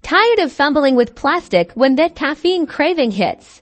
Tired of fumbling with plastic when that caffeine craving hits?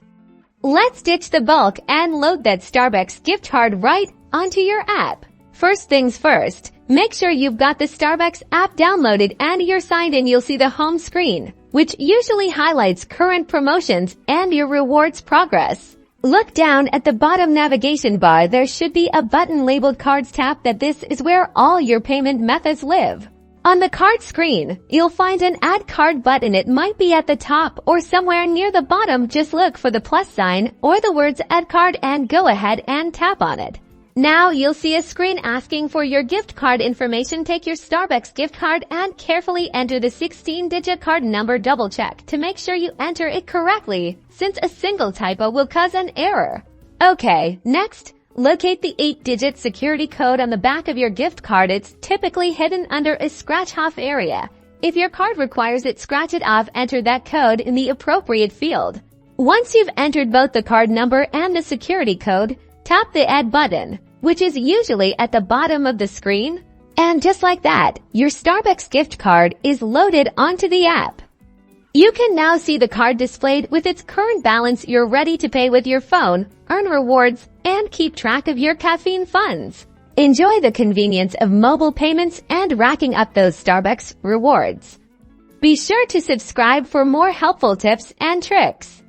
Let's ditch the bulk and load that Starbucks gift card right onto your app. First things first, make sure you've got the Starbucks app downloaded and you're signed in. You'll see the home screen, which usually highlights current promotions and your rewards progress. Look down at the bottom navigation bar. There should be a button labeled Cards. Tap that. This is where all your payment methods live. On the card screen, you'll find an Add Card button. It might be at the top or somewhere near the bottom. Just look for the plus sign or the words Add Card and go ahead and tap on it. Now you'll see a screen asking for your gift card information. Take your Starbucks gift card and carefully enter the 16-digit card number. Double check to make sure you enter it correctly, since a single typo will cause an error. Okay, next, locate the 8-digit security code on the back of your gift card. It's typically hidden under a scratch-off area. If your card requires it, scratch it off. Enter that code in the appropriate field. Once you've entered both the card number and the security code, tap the Add button, which is usually at the bottom of the screen. And just like that, your Starbucks gift card is loaded onto the app. You can now see the card displayed with its current balance. You're ready to pay with your phone, earn rewards, and keep track of your caffeine funds. Enjoy the convenience of mobile payments and racking up those Starbucks rewards. Be sure to subscribe for more helpful tips and tricks.